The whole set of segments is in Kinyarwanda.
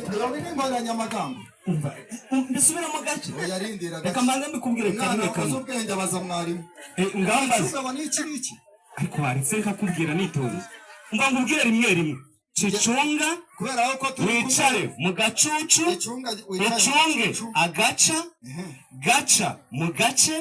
Ndabona inkoranyamagambo. Ndisubira mu gace. Yarindira gace. Reka mbanze mbikubwire kamwe kamwe. Ubwenge abaza mwarimu. Ngambaza. Usaba n'iki. Ariko waretse nkakubwira nitonze. Mbangubwira rimwe rimwe. Cicunga kubera ko wicare mu gacucu ucunge agaca gaca mu gace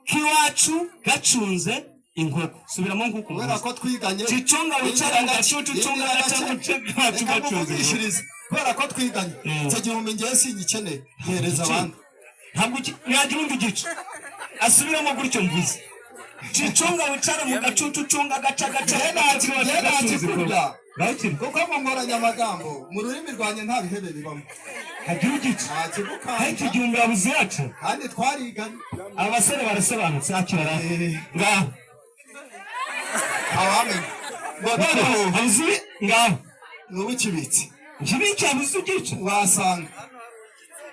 k'iwacu gacunze inkoko subiramo nk'uko kubera ko twiganye cicunga wicare mu gacucu ucunga agaca mu gace k'iwacu gacunze kubera ko twiganye icyo gihumbi ngiye singikeneye hereza abandi ntabwo yagira undi gice asubiramo gutyo mvuze cicunga wicare mu gacucu ucunga agaca gaca kuko mu nkoranyamagambo mu rurimi rwanjye nta bihebe bibamo hagira igice ariko igihumbi yabuze iwacu kandi twariganye abasore barasobanutse akirara ngaho awamenye habuze ngaho n'ubu kibitse kibitse habuze igice wasanga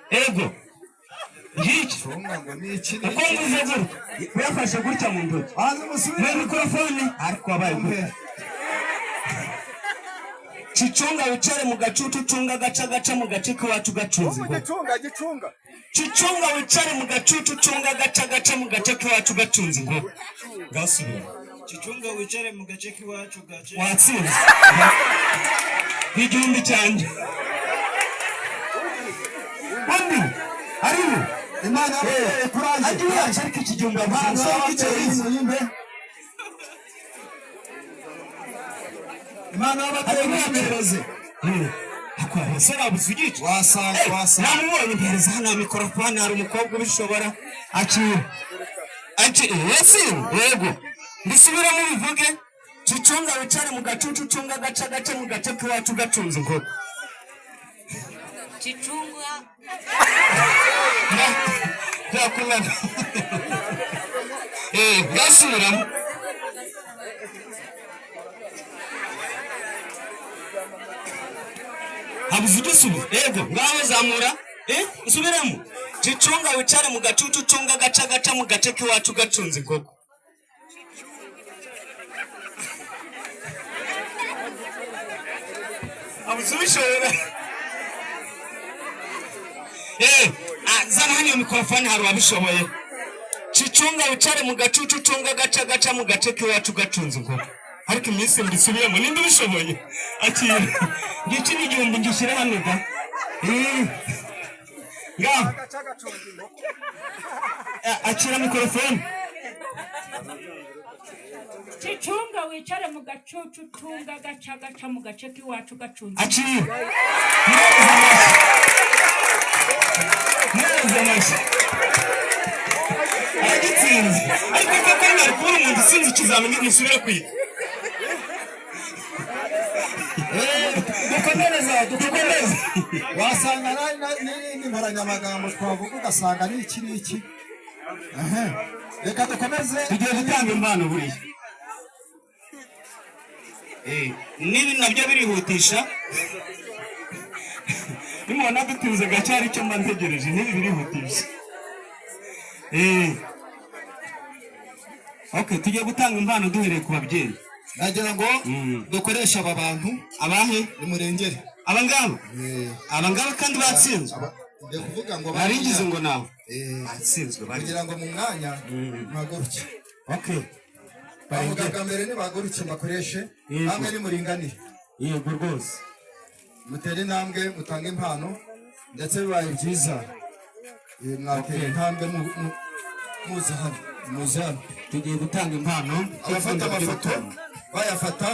ego gice ngo ni iki uko nguze gutya uyafashe gutya mu ntoki muri mikorofone ariko wabaye gutya Cicunga wicare mu gacucu ucunga gaca gaca mu gace k'iwacu gacunze gicunga Cicunga wicare mu gacucu ucunga gaca gaca mu gace k'iwacu gacunze ngo gasubira Cicunga wicare mu gace k'iwacu gace watsinze igihumbi cyanjye undi ariho imana kuraje agira ariko iki gihumbi avuze Imana y'abatekereze. Akwa se babuze igice. Wasanga. Namubonye mpereza hano mikrofone hari umukobwa ubishobora akira. Yego. Ndisubira mu bivuge. Cicunga wicare mu gacucu ucunga gaca gace mu gace k'iwacu gacunze inkoko. Cicunga. Yakulaga. Gasubiramo. Habuze igisubizo ego ngaho zamura usubiremo cicunga wicare mu gacucu ucunga gaca gaca mu gace k'iwacu gacunze inkoko habuze ubishobora zana hano iyo mikorofone hari uwabishoboye cicunga wicare mu gacucu ucunga gaca gaca mu gace k'iwacu gacunze inkoko ariko iminsi mbisubiyemo ninde ubishoboye akira ngiki ni igihumbi ngishyira hano da ngaho akira mikorofone Cicunga wicare mu gacucu ucunga gaca gaca mu gace k'iwacu gacunze akira neza neza agitsinze ariko koko nari kubona umuntu usinze ikizamini musubire kwiga dukomereza wasanga n'indi nkoranyamagambo twavuga ugasanga ni iki reka dukomeze tugiye gutanga impano buriya nibi nabyo birihutisha nimubona dutinze gake hari icyo mba ntegereje nibi birihutisha okay tugiye gutanga impano duhereye ku babyeyi nagira ngo dukoresha aba bantu abahe nimurengere abangaba kandi batsinzwe kuvuga ngo baringize ngo nawe batsinzwe kugira ngo mu mwanya mpaguruke okay bavuga mbere nibaguruke bakoreshe hamwe nimuringanire yego rwose mutere intambwe mutange impano ndetse bibaye byiza mwatera intambwe muze hano tugiye gutanga impano abafata amafoto bayafata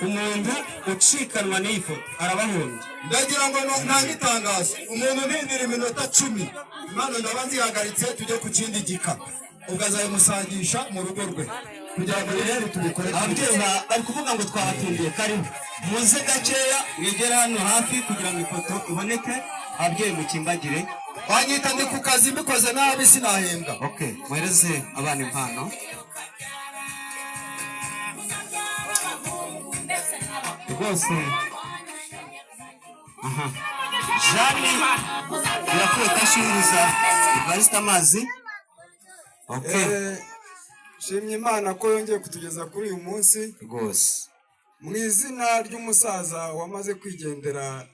umuntu ucikanwa n'iyi foto arabahombye ndagira ngo ntange itangazo umuntu ntindira iminota 10 impano ndaba nzihagaritse tujye ku kindi gika ukazayimusangisha mu rugo rwe kugira ngo rero tubikore ababyeyi bari kuvuga ngo twabatindiye karibu muze gakeya mwegera hano hafi kugira ngo ifoto iboneke ababyeyi mukimbagire banyita ndi ku kazi mbikoze nabi sinahembwa okay mwereze abana impano rwose aha Jani birakuye kashinguza Evariste amazi okay shimye Imana ko yongeye kutugeza kuri uyu munsi rwose mu izina ry'umusaza wamaze kwigendera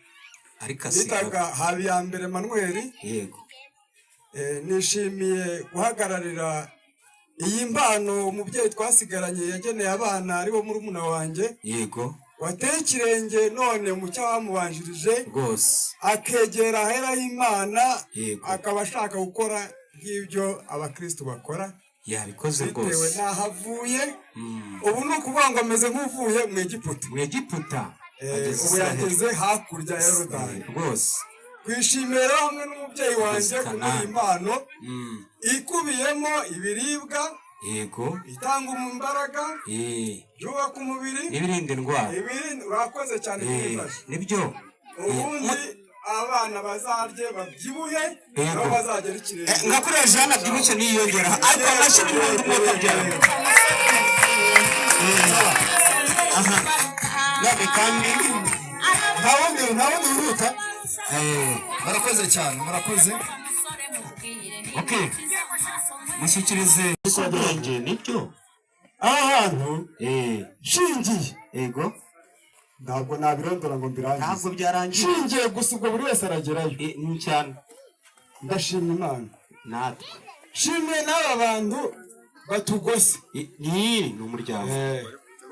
ariko bitaga Habiyambere Manuel. yego Nishimiye guhagararira iyi mpano umubyeyi twasigaranye yageneye abana ari bo murumuna wanjye, yego wateye ikirenge none mucyo wamubanjirije rwose akegera ahera y'Imana, Yego. akaba ashaka gukora nk'ibyo abakristo bakora yabikoze bitewe rwose n'aho avuye. Ubu ni ukuvuga ngo ameze nk'uvuye mu Egiputa. mu Egiputa Ubu yageze hakurya ya Yorodani. rwose Kwishimira hamwe n'umubyeyi wanjye kumuha impano ikubiyemo ibiribwa, yego itanga imbaraga, yubaka umubiri, ibirinda indwara. Urakoze cyane kumufasha. Nibyo Ubundi abana bazarye babyibuhe, nabo bazagera ikirenge. nka kuriya Jeanne abyibushye niyongera ariko amashyi n'ibindi umwuka byawe. none kandi nta wundi wihuta. Murakoze cyane, murakoze. okay mushyikirize ubwenge. Nibyo Aha hantu shingiye, yego ntabwo nabirondora ngo mbirangize, ntabwo byarangiye shingiye gusa ubwo buri wese aragerayo. ni cyane Ndashima Imana, natwe shimiye n'aba bantu batugose. ni umuryango.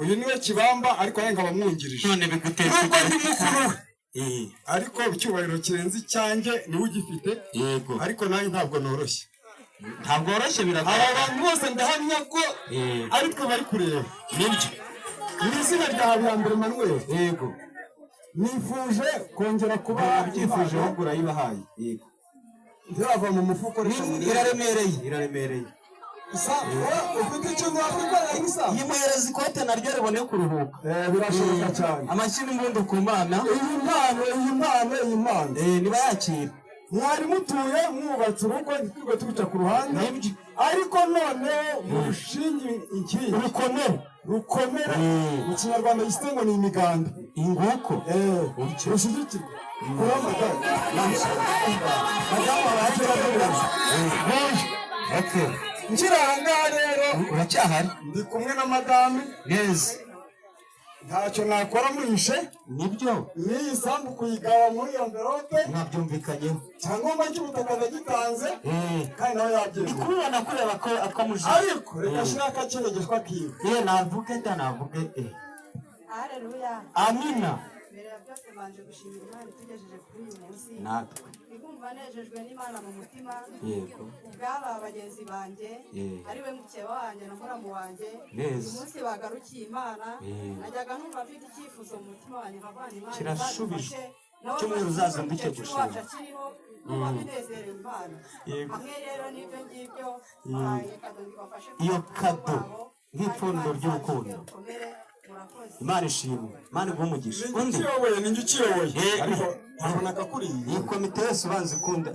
Uyu niwe Kibamba ariko yenga bamwungirije, none bigutera nubwo ndi mukuru we, we ariko icyubahiro kirenze icyanjye niwe ugifite. yego Ariko nanjye ntabwo noroshye. ntabwo woroshye Aba biragaragara. bantu bose ndahamya ko ari twe bari kureba. nibyo Mu izina rya Habiyambere Manuel, yego nifuje kongera kuba byifuje ahubwo urayibahaye. Yego ntirava mu mufuko. iraremereye Ufite ikintu wakwikora nk'isa? yimuhereza ikote naryo ribone kuruhuka. Birashoboka cyane. amashyi n'impundu ku mana. Iyi mpano niba yakira mwari mutuye mwubatse urugo ntitwirirwe tubica ku ruhande, ariko none mushinge inkingi rukomera. Mu Kinyarwanda gisite ngo ni imiganda. inguko Rushyigikirwa kuramagana nkiri aha ngaha rero uracyahari ndi kumwe na madame neza. ntacyo nakora muhishe. nibyo n'iyi sambu kuyigaba muri iyo mverope mwabyumvikanyeho. icyangombwa cy'ubutaka ndagitanze kandi nawe yabyemeye. kubona kureba ko akamuje ariko reka shyira akakenegeshwa kiwe. navuge Haleluya. amina. Mbere ya byose banje gushimira Imana itugejeje kuri uyu munsi. natwe Ikumva nejejwe n'Imana mu mutima. yego Bwaba bagenzi banjye, ari we mukeba wanjye na muramu wanjye. Neza. Uyu munsi bagarukiye Imana. Najyaga numva mfite icyifuzo mu mutima wanjye nkavana Imana. kirashubijwe. Icyumweru uzaza mbike gushima. Kiriho kuba binezerewe Imana. Hamwe rero n'ibyo ngibyo bahaye kado bibafashe iyo kado nk'ipfundo ry'urukundo. Imana ishimwe, Imana iguhe umugisha. Ni njye ukiyoboye ariko ntabona akakuriye. iyi komite yose ubanza ikunda.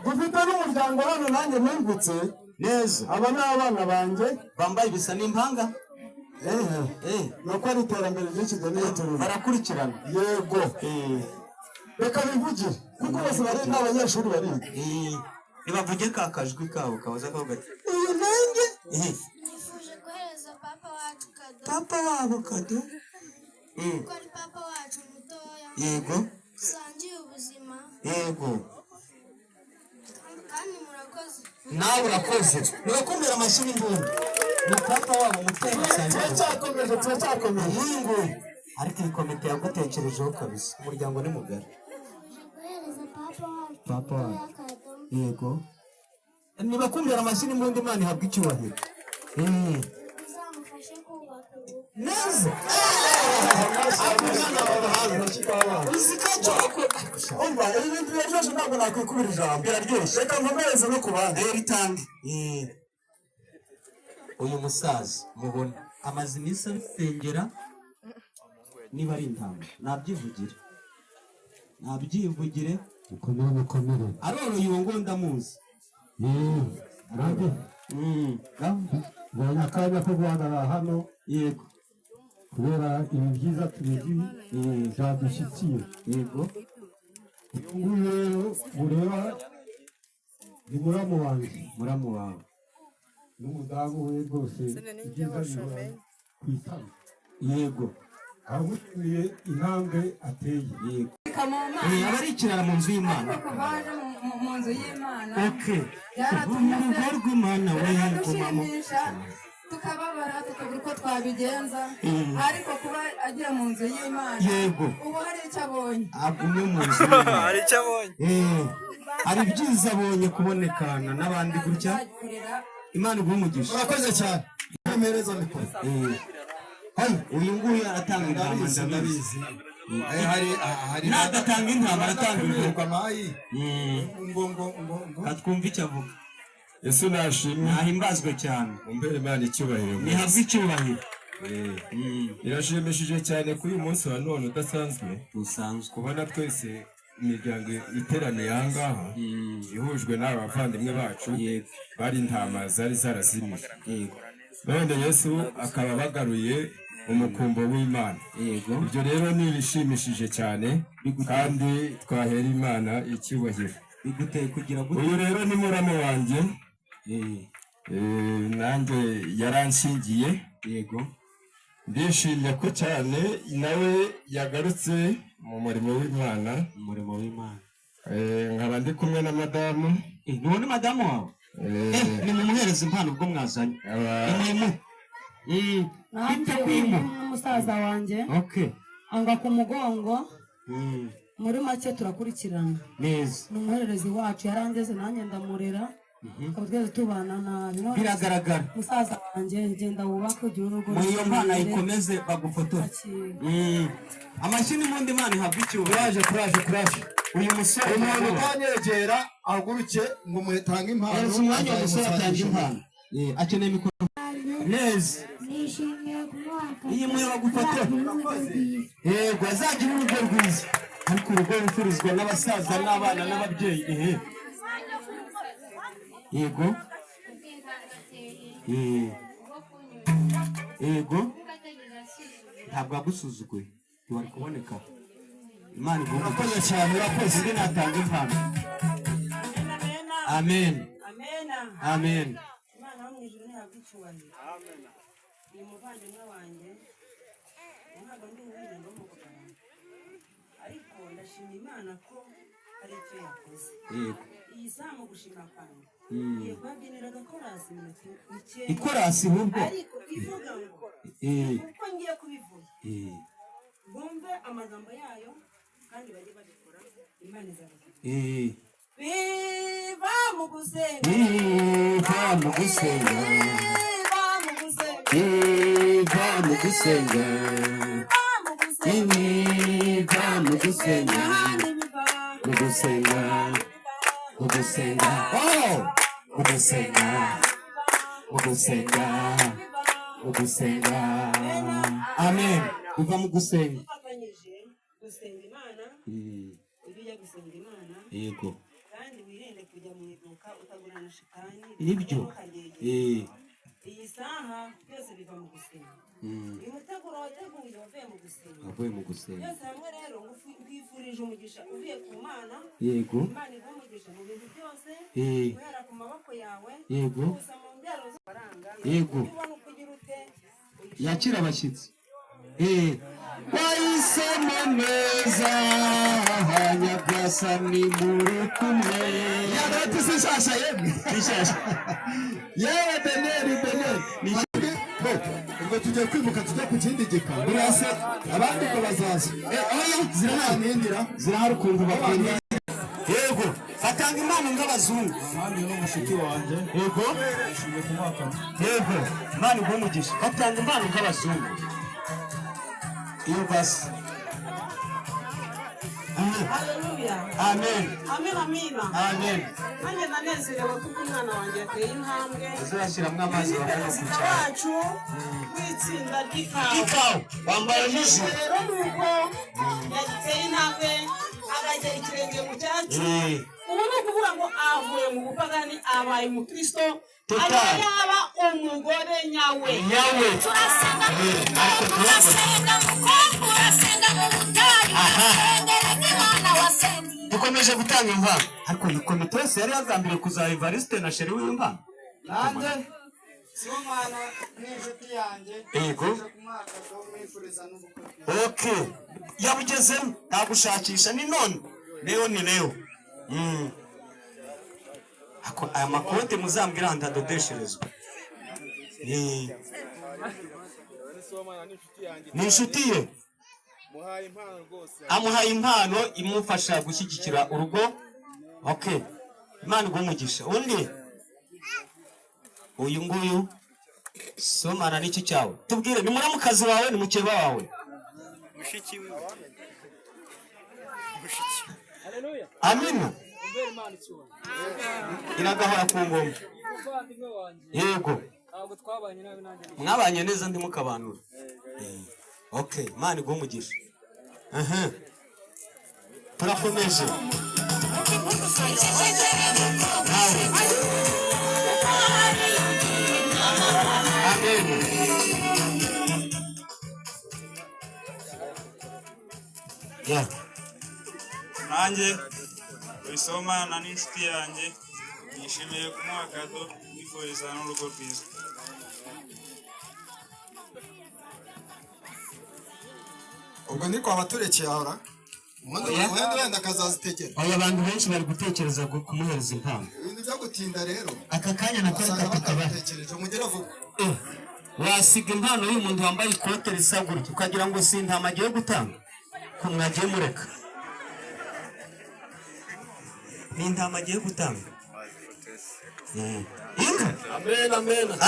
Dufite n'umuryango hano nanjye nungutse neza. aba ni abana banjye bambaye ibisa n'impanga. nuko ari iterambere ryinshi turimo. barakurikirana. Yego reka bivugire kuko bose bari n'abanyeshuri bariga. nibavuge ka kajwi kabo kabaza kavuga ati uyu nanjye nifuje guhereza papa wacu kado. papa wabo kado. kuko ari papa wacu mutoya. yego dusangiye ubuzima. yego kandi murakoze. nawe urakoze. urakumira amashyi n'imbunda. ni papa wabo mutoya musangiye. turacyakomeje yingu ariko iyi komite yagutekerejeho kabisa. umuryango ni mugari. guhereza papa wacu kado. yego nibakumira amashyi n'imbunda. Imana ihabwa icyubahiro. uzamufashe kubaka urugo. neza umva ibi bintu biraryoshye ntabwo nakwikubira ijambo. biraryoshye. reka nkomereze no ku bandi. ritange. uyu musaza mubona amaze iminsi abisengera. niba ari intama nabyivugire mukomere aroroye uwo ngo ndamuzi. mbonye akanya ko guhagarara hano yego kubera ibi byiza tubizi byadushyikira. yego uyu nguyu rero ureba ni muramu wanjye, muramu wawe n'umudamu we rwose ibyiza bihora ku itama. yego aramuturiye intambwe ateye. yego ikiraka mu mana aba ari ikirara mu nzu y'Imana ariko baje mu nzu y'Imana okay byaratumye rw'Imana we dushimisha tukababara tukabura uko twabigenza ariko kuba agira mu nzu y'Imana yego ubu hari icyo abonye agumye mu nzu hari icyo abonye hari byiza abonye kubonekana n'abandi gutya Imana iguhe umugisha urakoze cyane mpereza mikoro uyu nguyu aratanga intama ndabizi hari nadatanga intama aratanga ingurwa mayi ngo katwumva icyo avuga Yesu nashimwe nahimbazwe cyane umbere Imana icyubahiro nihabwe icyubahiro irashimishije cyane kuri uyu munsi wa none udasanzwe usanzwe kubona twese imiryango iteraniye aha ngaha ihujwe n'aba bavandimwe bacu bari intama zari zarazimije none Yesu akaba bagaruye umukumbo w'Imana ibyo rero ni ibishimishije cyane kandi twahera Imana icyubahiro biguteye kugira gute uyu rero ni murame wanjye nanjye yaranshingiye yego ndishimye ko cyane nawe yagarutse mu murimo w'Imana nkaba ndi kumwe na madamu none madamu wawe ni mumuhereza impano ubwo mwazanye nanjye n'umusaza wanjye anga ku mugongo muri make turakurikirana neza ni umuhererezi wacu yarangeze nanjye ndamurera tukaba twese tubana nabi biragaragara musaza wanjye genda wubake ugire urugo iyo mpano ayikomeze bagufotore amashyi n'ubundi Imana ihabwa icyubahiro kuraje uyu musore umuntu utanyegera ahaguruke ngo mutange impano umwanya wa musore atanga impano akeneye mikoro neza nishimiye kumwaka iyi muyo bagufotore yego azagira urugo rwiza ariko urugo rufurizwa n'abasaza n'abana n'ababyeyi yego yego ntabwo agusuzuguye ntiwari kuboneka Imana iguhe cyane urakoze ndi natanga impano amen amen Imana yo mu ijuru ntihabwa icyubahiro uyu muvandimwe wanjye ntabwo ndi uwundi ngo mukugana ariko ndashima Imana ko hari icyo yakoze iyi saha mu gushima kwanjye yego babyiniraga korasi iminota mikeya ikorasi ahubwo ariko ivuga ngo uko ngiye kubivuga bumve amagambo yayo kandi bajye babikora Imana izabikora biva mu gusenga biva mu gusenga biva mu gusenga biva mu gusenga mu gusenga mu gusenga mu gusenga mu gusenga mu gusenga amen biva mu gusenga gusenga Imana ujye gusenga Imana yego kandi wirinde kujya mu iduka utagurana shitani nibyo iyi saha byose biva mu gusenga uyu muteguro wateguye wavuye mu gusenga byose hamwe rero ngwifurije umugisha uvuye ku Mana yego Imana iguha umugisha mu bintu byose guhera ku maboko yawe yego gusa mu mbyaro z'amafaranga yego ubona uko ugira ute yakira abashyitsi wahisemo neza nyagasani muri kumwe yagati si nshyashya yemwe yewe beneri ubwo tugiye kwimuka tujya ku kindi gika burase abandi ngo bazaza zirahanindira zirahari ukuntu bakunda yego batanga impano nk'abazungu Kandi n'umushiki wanjye yego yishimiye kumwaka yego Imana iguhe umugisha batanga impano nk'abazungu iyo basi haleluya amen amen amina amen nanjye nanezerewe kuko umwana wanjye yateye intambwe uzashyiramo amazi bakajya perezida kucyara wacu w'itsinda ry'ikawa ikawa wambaye nijoro rero nuko yagiteye intambwe agagera ikirenge mu cyacu ubu ni ukuvuga ngo avuye mu bupagani abaye umukristo aba yaba umugore nyawe turasenga turasenga mukobwa urasenga mu butayu urasengera nk'imana wasengeye dukomeje gutanga impano ariko iyi komite yose yari yagambiriye kuzaba Evariste na Sheri w'impano nanjye Sibomana n'inshuti yanjye. Yego. Okay. Yabugezemo nagushakisha ni none. Leo. Aya makote muzambwira ndadodesherezwa. Ni inshuti ye. Amuhaye impano imufasha gushyigikira urugo. Okay. Imana igumugisha. Undi uyu nguyu Somana n'iki cyawe. Tubwire ni muramukazi wawe ni mukeba wawe. Mushiki wiwe. Haleluya. Amina. Iragahora ku ngoma. Yego. Mwabanye neza ndi mukabanura. Okay, Imana igumugisha. Turakomeje. Amen. Yeah. Nanjye Somana n'inshuti yanjye nishimiye kumuha kado nifuriza n'urugo rwiza. Ubwo niko abaturekeye ahora. Wenda akazazitegera. Oya abantu benshi bari gutekereza kumuhereza impano. Ibintu byo gutinda rero. Aka kanya nako tukaba. Mugera vuba. Wasiga impano y'umuntu wambaye ikote risa gutyo ukagira ngo si intama agiye gutanga. Ko mwagiye mureka. Ni intama agiye gutanga.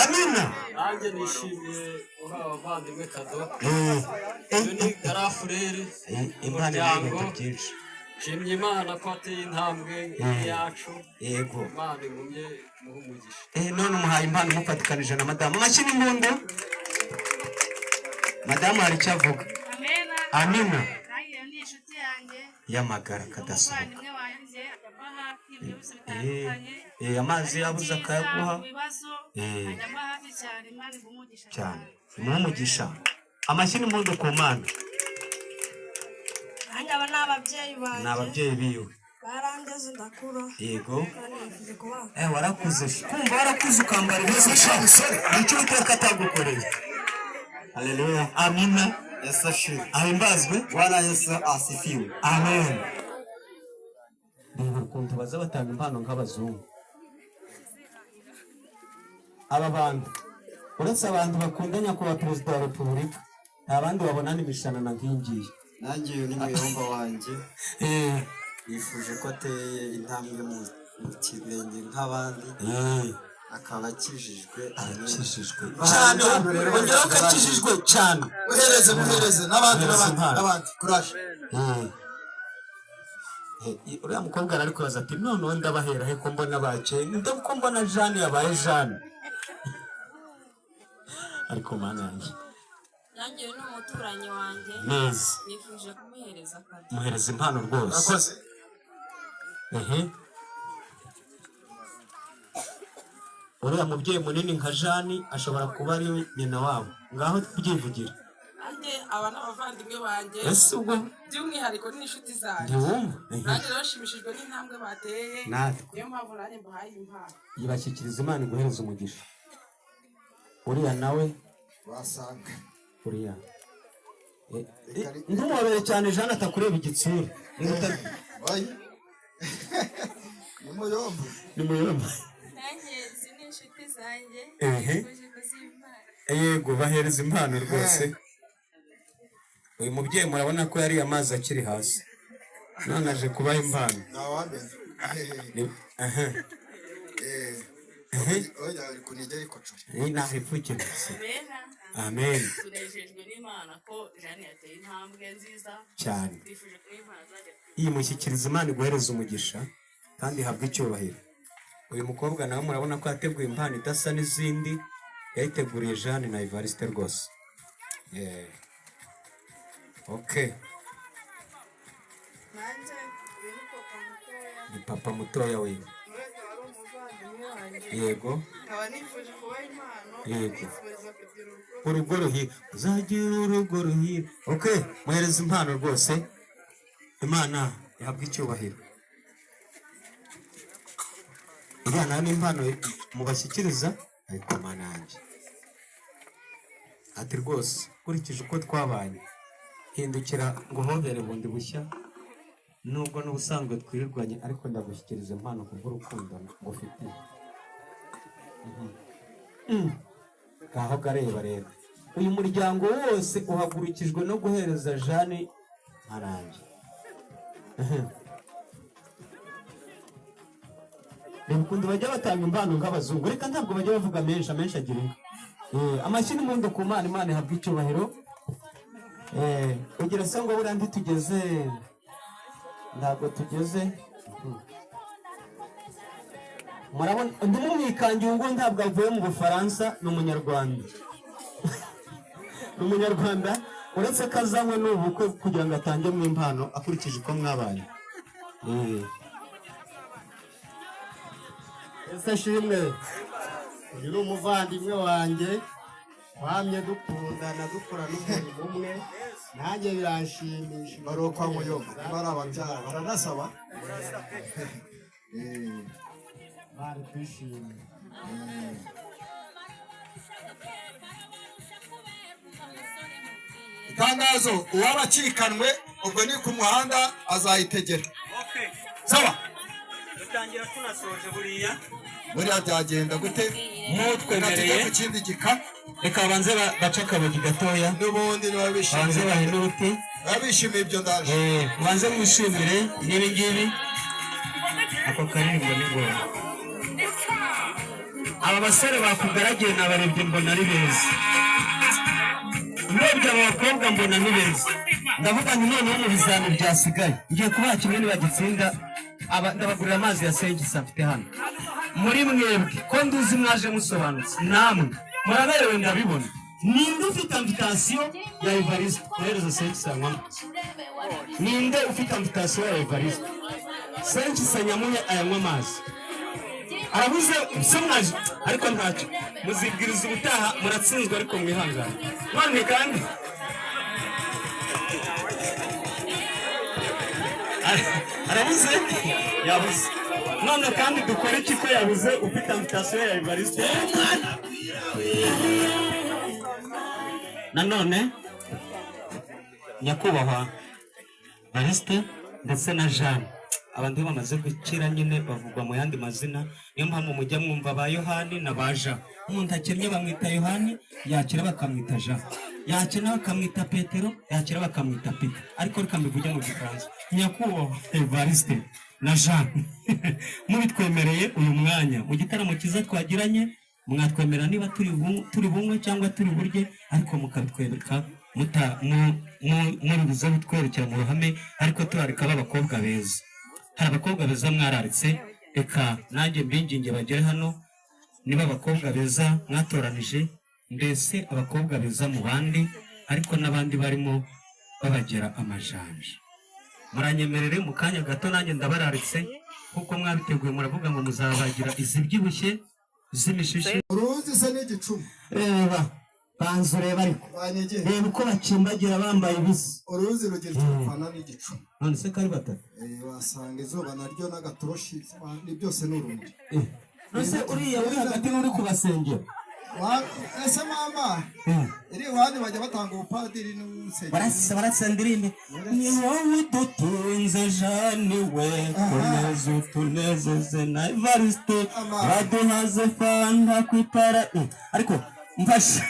Amina. Nanjye nishimiye uha abavandimwe kado. Iyo ni garafureri umuryango. Nshimye Imana ko ateye intambwe yacu. Yego. Imana igumye muhumugisha. None umuhaye impano mufatikanije na madamu. Amashyi impundu. Madamu hari icyo avuga. Amina. Yamagara kadasohoka. Amazi yabuze akayaguha. Cyane. Muhumugisha. Amashyi impundu ku Mana. Aba ni ababyeyi banjye. Ni ababyeyi biwe. Barangeze ndakura. Yego. Warakuze. Kumva warakuze ukambara ibisa cy'abusore. Nicyo uteka atagukoreye. Haleluya. Amina. Yesu ashimwe. Ahimbazwe. Bwana Yesu asifiwe. Amen. Reba ukuntu baza batanga impano nk'abazungu. Aba bantu uretse abantu bakundanya kuba perezida wa repubulika nta bandi babonana imishanana nk'ingiyi. Nanjye uyu ni muyomba wanjye. Yifuje ko ateye intambwe mu kirenge nk'abandi. Akaba akijijwe. Cyane. Ongera ukakijijwe cyane. Muhereze n'abandi. Kuraje. Uriya mukobwa ari kubaza ati noneho ndabahera he ko mbona bakeye ko mbona Jeanne yabaye Jeanne. Ariko Mana yanjye. Nanjye ni umuturanyi wanjye. Neza. Nifuje kumuhereza kado. Muhereza impano rwose. Akoze. Uriya mubyeyi munini nka Jeanne ashobora kuba ari nyina wabo. Ngaho kubyivugira. Nanjye aba n'abavandimwe banjye. Ese ubwo by'umwihariko n'inshuti zanjye. Ndiwumva. Nanjye bashimishijwe n'intambwe bateye. Natwe. Niyo mpamvu nanjye mbahaye impano. Yibashyikiriza Imana iguhereza umugisha. Uriya nawe wasanga. Uriya. Ntumubabere cyane Jeanne atakureba igitsura. Ni muyomba. Ni muyomba. Nanjye izi ni inshuti zanjye. Yego bahereza impano rwose. Uyu mubyeyi murabona ko yari amazi akiri hasi. None aje kubaha impano. Amen. Tunejejwe n'Imana ko Jeanne yateye intambwe nziza. Cyane. Twifuje ko impano zajya. Iyi mushyikiriza Imana iguhereza umugisha kandi habwa icyubahiro. Uyu mukobwa nawe murabona ko yateguye impano idasa n'izindi. Yayiteguriye Jeanne na Evariste rwose. Okay. Ni papa mutoya wewe. Yego. Yego. Urugo ruhire. Uzagira urugo ruhire. Okay, muhereza impano rwose. Imana ihabwa icyubahiro. Iriya nayo ni impano mubashyikiriza ariko Mana yanjye. ati rwose ukurikije uko twabanye hindukira ngo hobere bundi bushya nubwo n'ubusanzwe twirirwanye ariko ndagushyikiriza impano kubw'urukundo ngufitiye. Ngaho gareba rero uyu muryango wose uhagurukijwe no guhereza Jane Nkarange. Reba ukuntu bajya batanga impano nk'abazungu, reka ntabwo bajya bavuga menshi, amenshi agira inka. Amashyi n'impundu ku Mana, Imana ihabwa icyubahiro. Ugira se ngo buriya tugeze ntabwo tugeze. Murabona undi mumwikangiye ngo ntabwo avuye mu Bufaransa, ni umunyarwanda. Ni umunyarwanda uretse ko azanywe n'ubukwe kugira ngo atangemo impano akurikije uko mwabanye. Ese shimwe uyu ni umuvandimwe wanjye wamye dukundana dukora n'umurimo umwe nanjye biranshimisha. Barokwa muyoga bari ababyara baranasaba bari twishimye. Itangazo uwabacikanwe ubwo ni ku muhanda azayitegera. Sawa dutangira tunasoje buriya byagenda gute mutwemereye ku kindi gika. Reka banze baca akabogi gatoya n'ubundi niba bishimiye banze bahina uruti bishimiye ibyo ndaje banze mwishimire n'ibi ngibi ako karirimbo ni ngombwa. Aba basore bakugaragiye nabarebye mbona ari beza, ndebye aba bakobwa mbona ni beza. Ndavuga nti noneho mu bizami byasigaye ngiye kubaha kimwe nibagitsinda ndabagurira amazi ya Sengisa mfite hano. Muri mwebwe ko nduzi mwaje musobanutse namwe muraberewe ndabibona. Ninde ufite invitation ya Evariste kohereza Sengisa nkama? Ninde ufite invitation ya Evariste? Sengisa nyamunye ayanywa amazi arabuze mwaje ariko ntacyo muzibwiriza ubutaha muratsinzwe ariko mwihangane. None kandi arabuze yabuze none kandi dukora iki ko yabuze ufite invitation ya Evariste? Nanone nyakubahwa Evariste ndetse na Jeanne abantu bamaze gukira nyine bavugwa mu yandi mazina, niyo mpamvu mujya mwumva ba Yohani na ba Jean. Umuntu akennye bamwita Yohani, yakira bakamwita Jean, yakena bakamwita Petero, yakira bakamwita Peter, ariko reka mbivuge mu Gifaransa. Nyakubahwa Evariste na Jean mubitwemereye uyu mwanya mu gitaramo cyiza twagiranye, mwatwemera niba turi bumwe cyangwa turi burye, ariko mukabitwereka muri buze butwerekera mu ruhame, ariko turareka b'abakobwa beza. Hari abakobwa beza mwararitse, reka nanjye mbinginge bagere hano. Niba abakobwa beza mwatoranije, mbese abakobwa beza mu bandi, ariko n'abandi barimo babagera amajanja. Muranyemerere mu kanya gato nanjye ndabararitse kuko mwabiteguye, muravuga ngo muzabagira izibyibushye z'imishishi. Uruzi se n'igicuma. Reba banzu reba ariko reba uko bakimbagira bambaye ibisa. Uruzi rugira urufana n'igicuma. None se kari batatu wasanga izuba naryo n'agatoroshi ni byose n'urumuri. Nose uriya uri hagati n'uri kubasengera. Ese mama iri wandi bajya batanga ubupadiri n'umusengero barasendirimbe ni wowe dutunze Jane we komeza utunezeze na Evariste baduhaze fanta kwipara ariko mfashe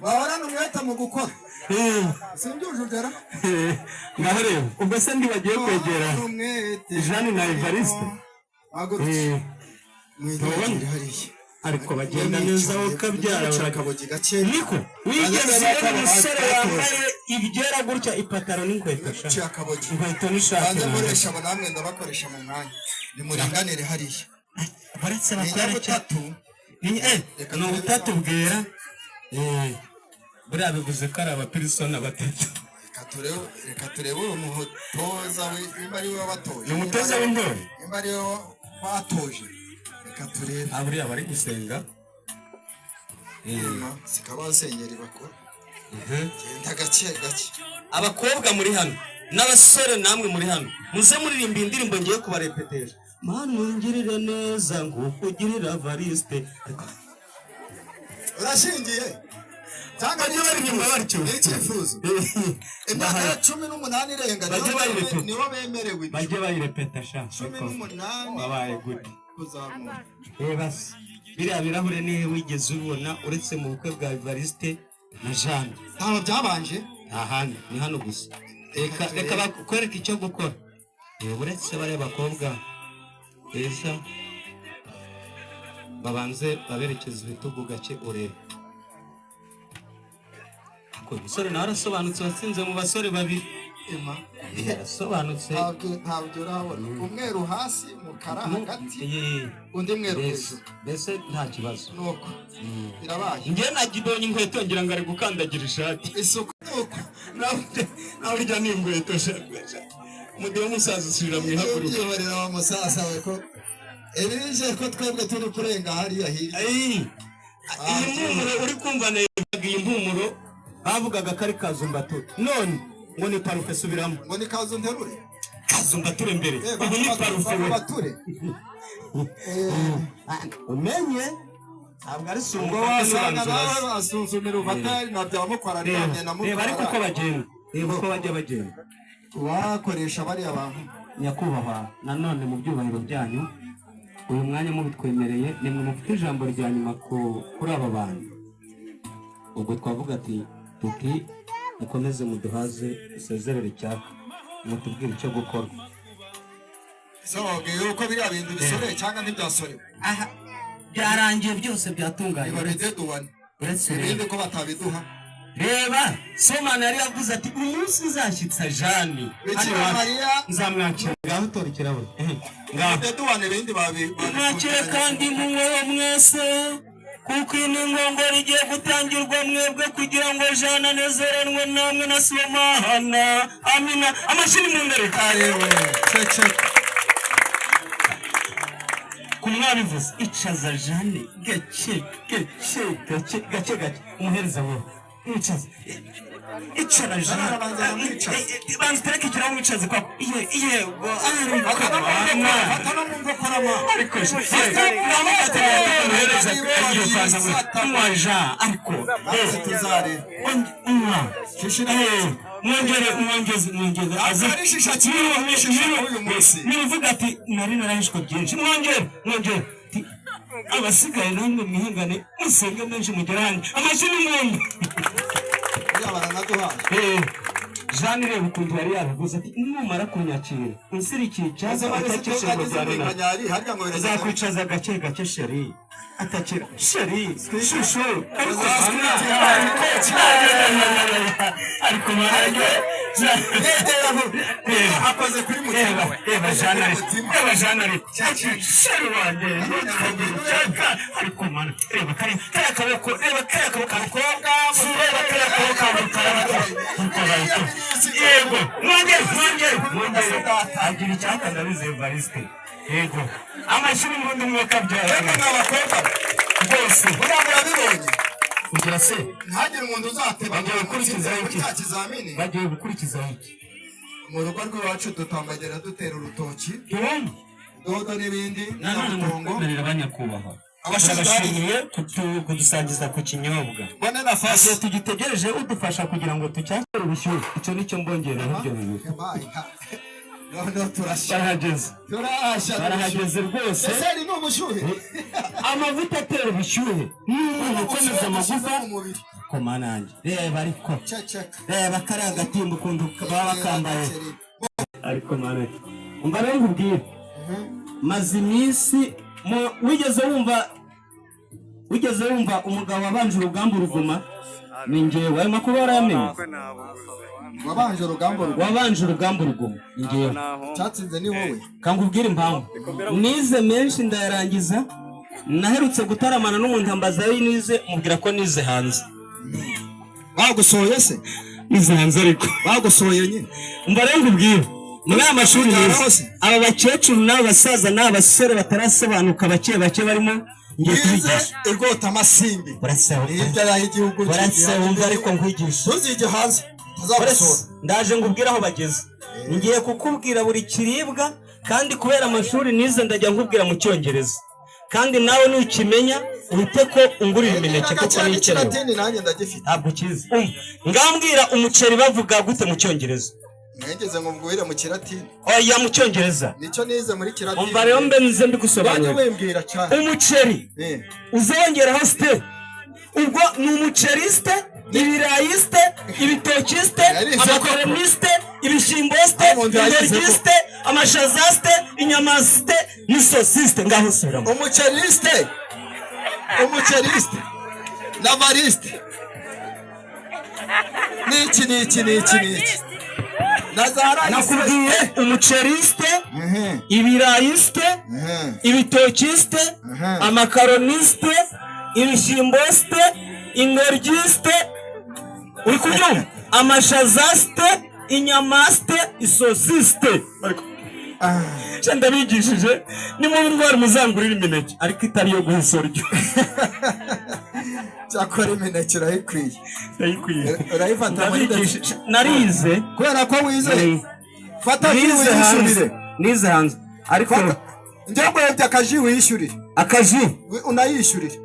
bahorana umwete mu gukora simbyujujera ngaho rero ubwo se ndi bagiye kwegera Jane na Evariste mwigire hariya ariko bagenda neza wowe kabyara niko wigeze umusore wambaye ibyera gutya ipataro n'inkweto inkweto n'ishati nkoresha abo namwe ndabakoresha mu mwanya nimuringanire hariya baretse bakora cyatu ni ubutatu bwera buriya bivuze ko ari abapirisona batatu. Reka turebe uwo mutoza imba ari we wabatoje. Ni umutoza w'intore imba ari we watoje. Reka turebe buriya bari gusenga sikaba basengeri bakora genda gake gake. Abakobwa muri hano n'abasore namwe muri hano muze muririmba indirimbo ngiye kubarepetesha. Mana ungirire neza nguko ugirira Evariste. Urashingiye cyangwa bajye baririmba batyo icyifuzo imyaka ya 18 irenga nibo bemerewe bajye bayirepeta sha 18 wabaye gute kuzamura basi biriya birahure nihe wigeze ubona uretse mu bukwe bwa Evariste na Jeanne ntaho byabanje ahandi ni hano gusa reka bakwereka icyo gukora uretse bare bakobwa beza babanze baberekeza ibitugu gake urebe ako musore nawe arasobanutse watsinze mu basore babiri ema arasobanutse ntabwo urabona umweru hasi umukara hagati undi mweru hejuru mbese nta kibazo nuko birabaye njye nagibonye inkweto ngira ngo ari gukandagira ishati isuku nuko nawe urya n'inkweto shaka mudiho musaza usubira mu ihaguruka uyoborera wa musaza we ko ebije ko twebwe turi kurenga hariya hirya iyi mpumuro uri kumva neza iyi mpumuro bavugaga ko ari kazumbature none ngo ni parufe subiramo ngo ni kazunterure kazumbature mbere ubu ni parufe umenye ntabwo ari sungo wasanga nawe basuzumira uvatari na byamukora none na mukora reba ariko uko bagenda reba uko bajya bagenda wakoresha bariya bantu nyakubahwa nanone mu byubahiro byanyu uyu mwanya mubitwemereye nimwe mufite ijambo rya nyuma kuri aba bantu ubwo twavuga ati tuti mukomeze muduhaze isezerere cyaka mutubwire icyo gukora sobwiye uko biriya bintu bisoreye cyangwa ntibyasorewe aha byarangiye byose byatunganye ibabide duwane uretse ibindi ko batabiduha reba somana yari yavuze ati umunsi uzashyitsa Jeanne bikira Mariya nzamwakira ngaho tora ikirahure ngaho duwane ibindi mwakire kandi munyweho mwese kuko iyi ni inkongoro igiye gutangirwa mwebwe kugira ngo Jeanne anezeranwe namwe na Somana amina amashini mu mbere karewe cece kumwabivuze icaza Jeanne gake umuhereza wowe icaza icara Jeanne banza tereka ikirahure wicaze kwa yego ariko nivuga ati nari narahishwe byinshi mwongere abasigaye namwe mwihangane musenge menshi mugeranye amashini mwumva Jeanne reba ukuntu yari yabivuze ati numara kunyakira unsirikiye cyaza atakishije byarina azakwicaza gake sheri atakira sheri shusho ariko marage akoze kuri mutima reba Jeanne ariko sheri wanjye ariko mana reba kare kaboko reba kare kaboko reba kare kaboko yego mwongere agira icyaka ndabize Evariste yego amashuri murundi mwaka byarana n'abakobwa bose urabibonye kugira se ntagire umuntu uzateba bagiye gukurikiza iki kizamini bagiye gukurikiza iki mu rugo rw'iwacu dutambagira dutera urutoki dodo n'ibindi n'amatongo merera abanyakubahwa abashimiye kudusangiza ku kinyobwa bone na fasi tugitegereje udufasha kugira ngo tucyakire ubushyuhe icyo nicyo mbongerera ibyo bibiri barahageze rwose amavuta atera ubushyuhe n'umuntu ukomeza amagufa ko manange reba ariko reba kariya gatimba ukuntu baba bakambaye ariko manange umva rero nkubwire maze iminsi wigeze wumva umugabo wabanje urugamba uruguma ni njyewe ayo makuru warayamenye wabanje urugamba uruguma ni njyewe cyatsinze ni wowe kangubwira impamvu nize menshi ndayarangiza naherutse gutaramana n'umuntu ambaza ayo nize mubwira ko nize hanze bagusohoye se nize hanze ariko bagusohoye nyine umva rero nkubwire muri aya mashuri meza aba bakecuru n'abasaza n'abasore batarasobanuka bake barimo ngiye kubigisha igota amasimbi barasabumva ariko nkwigisha tuzijye hanze ndaje ngubwira aho bageze ngiye kukubwira buri kiribwa kandi kubera amashuri nize ndajya nkubwira mu cyongereza kandi nawe nukimenya uhite ko ungurira imineke kuko ni ikenewe. Kiratini nanjye ndagifite. Ntabwo ukizi. Ngambwira umuceri bavuga gute mu cyongereza? Mwegeze ngo mbwire mu Kiratini. Oya mu cyongereza. Nico nize muri Kiratini. Umva rero mbe nze mbigusobanurira. Bajye wembwira cyane. Umuceri. Uzongeraho ste. Ubwo ni umuceriste, ibirayiste, ibitokiste, amakoroniste, ibishyimboste, indorgiste, amashazaste, inyamasiste, n'isosiste ngaho usubiramo. Umuceriste. Umuceriste. Navariste. Niki. Nakubwiye umuceriste, ibirayiste, ibitokiste, amakaroniste, ibishyimboste, indorgiste, uri kubyumva? Amashazaste, inyamaste, isosiste. Ndabigishije ni mu ndwara muzangurira imineke ariko itari yo guhisoryo. Cyakora imineke urayikwiye. Urayifata muri narize kubera ko wize. Fata hanze. Nize hanze ariko njyambo akaji wishyurire. Akaji unayishyurire.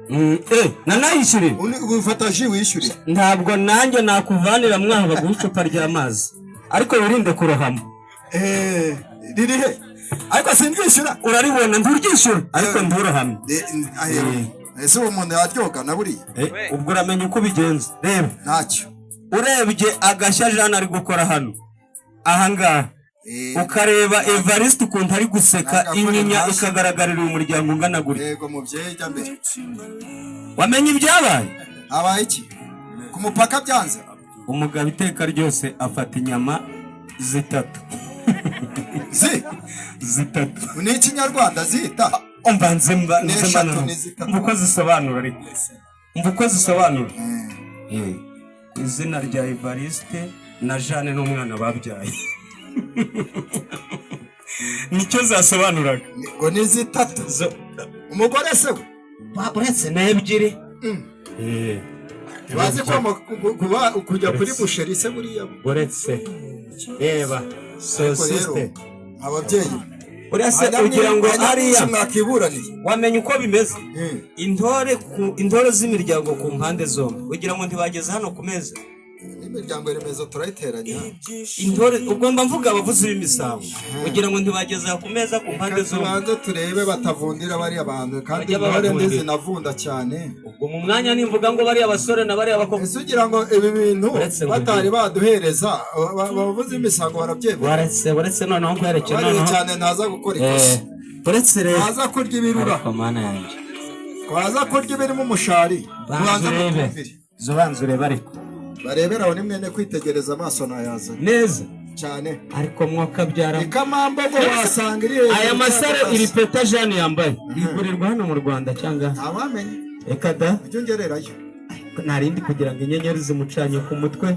Nanayishyurire. Ufata ji wishyurire. Ntabwo nanjye nakuvanira mwaba gucupa ry'amazi ariko wirinde kurohama. Ririhe ariko sindwishyura. Uraribona nturyishyura ariko nturohame. Ese umuntu yaryoga na buriya. Ubwo uramenye uko bigenza. Reba ntacyo urebye agashya Jean ari gukora hano ahangaha ukareba Evariste ukuntu ari guseka inyinya ikagaragarira umuryango ungana guri. Yego mubyeyi jya mbere. Wamenye ibyabaye? Abaye iki ku mupaka byanze. Umugabo iteka ryose afata inyama zitatu. Zitatu. Ni ikinyarwanda zita. Umvanze mbuko zisobanura ariko. Mbuko zisobanura. Izina rya Evariste na Jeanne n'umwana babyaye. Nicyo zasobanuraga. Ngo ni zitatu. Umugore se we? Baburetse na ebyiri. Bazi ko kujya kuri busheri se buriya. Buretse. Reba. Sosiste. Ababyeyi. Urase ugira ngo ariya mwakiburaniye. Wamenye uko bimeze? Intore z'imiryango ku mpande zombi. Ugira ngo ntibageze hano ku meza. Imiryango remezo turayiteranya. Intore ugomba mvuga abavuzi b'imisango. Ugira ngo ntibageze ku meza ku mpande zombi. Tubanze turebe batavundira bari abantu kandi intore ndeze navunda cyane. Ubwo mu mwanya nimvuga ngo bari abasore na bari abakobwa. Ese ugira ngo ibi bintu batari baduhereza abavuzi b'imisango barabyemera. Buretse noneho kwerekana noneho cyane naza gukora ikosa. Buretse rero naza kurya ibirura. Komana yanjye. Kwaza kurya ibirimo umushari. Banza urebe. Zobanza urebe ariko. Barebera aho nimwene kwitegereza amaso nayaza. Neza. Cyane. Ariko mwaka byara. Ikamambo go wasanga iri. Aya masare iri peta Jeanne yambaye. Igurirwa hano mu Rwanda cyangwa. Abamenye. Eka da. Byongererayo. Narindi kugira ngo inyenyeri zimucanye ku mutwe.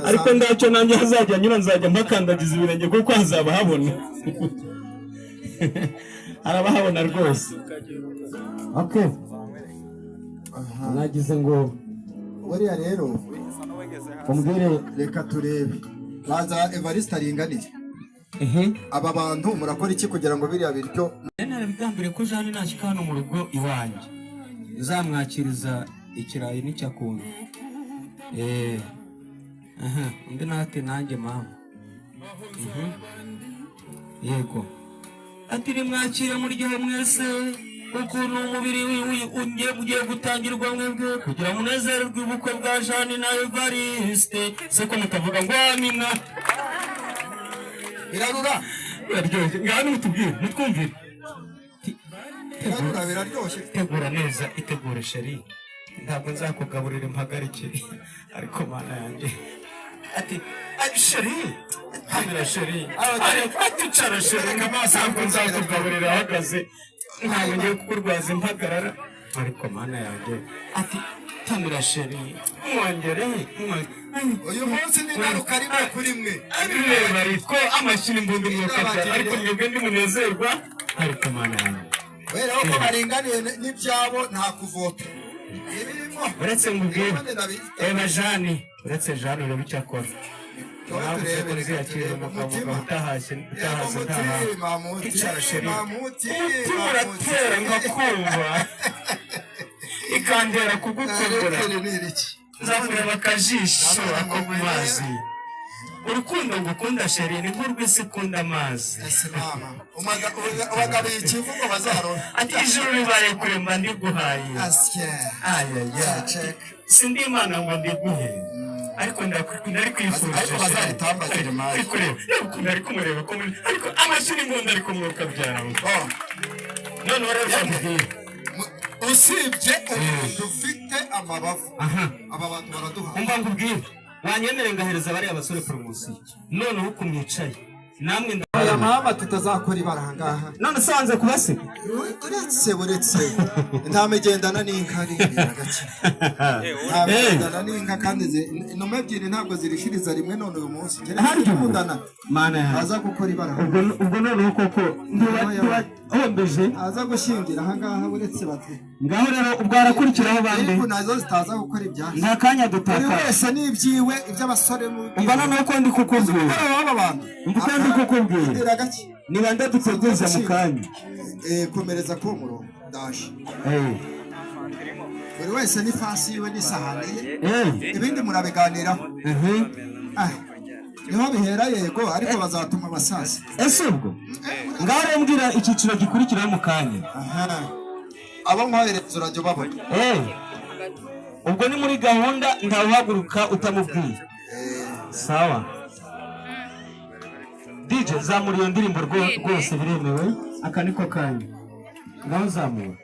Ariko ndacyo nanjye hazajya nyura nzajya mpakandagiza ibirenge kuko hazaba habona. Arabahabona rwose. Okay. Nagize ngo buriya rero umbwire reka turebe. Baza Evariste aringaniye. Aba bantu murakora iki kugira ngo biriya biryo? Narabigambire ko Jeanne nashyika hano mu rugo iwanjye. Uzamwakiriza ikirayi n'icyakuntu. Undi nate nanjye mama. Yego. Ati nimwakire muryohe mwese ukuntu umubiri ugiye gutangirwa mwebwe kugira ngo unezererwe ubukwe bwa Jeanne na Evariste. Se ko mutavuga ngo amina. Birarura. Biraryoshye. Ngani mutubwire mutwumvire. Biraryoshye. Tegura neza itegure sheri. Ntabwo nzakugaburira impagarike ariko mana yanjye. Ati sheri. Hamira sheri. Ati cara sheri nk'amaso ntabwo nzakugaburira ahagaze. Ntabwo ngiye kukurwaza impagarara ariko mana yanjye. Ati tamira sheri. Mwongere. Uyu munsi ni naruka rimwe kuri mwe. Reba ariko amashini mbundi mwokata ariko mwebwe ndi munezerwa ariko mana yanjye. Wera uko baringaniye n'ibyabo nta kuvota. Uretse ngubwire Eva Jeanne uretse Jeanne urebe icyo akora. Navuze ko nziyakira umugabo utahashye ntaha. Icara sheri. Umutima uratera ngakumva. bikandera kugukumbura nzakureba akajisho ako ku mazi urukundo ngukunda sheri ni nk'urw'isi ikunda amazi ubagabiye ikivugo bazarora ati ijuru ribaye kuremba ndiguhaye sindi imana ngo ndiguhe ariko ndari kwifurije ariko bazaritambagire mayi ndari kumureba ko ariko amashuri imbunda ari kumwuka byawe none warababwiye usibye umuntu ufite amabavu aba bantu baraduha umva ngubwire wanyemere ngahereza bariya basore poromosiyo noneho uko mwicaye namwe aya mama tutazakora ibara ahangaha none se wanze kubasiga uretse nta migendana n'inka ari gake nta migendana n'inka kandi inuma ebyiri ntabwo zirishiriza rimwe none uyu munsi gukundana aza gukora ibara ubwo noneho koko ntiwahombeje aza gushingira ahangaha uretse bati ngaho rero ubwo harakurikiraho bande ariko nazo zitaza gukora ibyaha nta kanya dutaka buri wese n'ibyiwe iby'abasore umva noneho ko ndi kukubwira ndi kukubwira ni bande duteguza mu kanya komereza ko murongo ndaje buri wese n'ifasi yiwe n'isahani ye ibindi murabiganiraho niho bihera yego ariko bazatuma abasasa ese ubwo ngaho rero mbwira icyiciro gikurikiraho mu kanya abo mwohereza urajya ubabona ubwo ni muri gahunda ntawuhaguruka utamubwiye sawa DJ zamura iyo ndirimbo rwose biremewe aka niko kanya ngaho zamura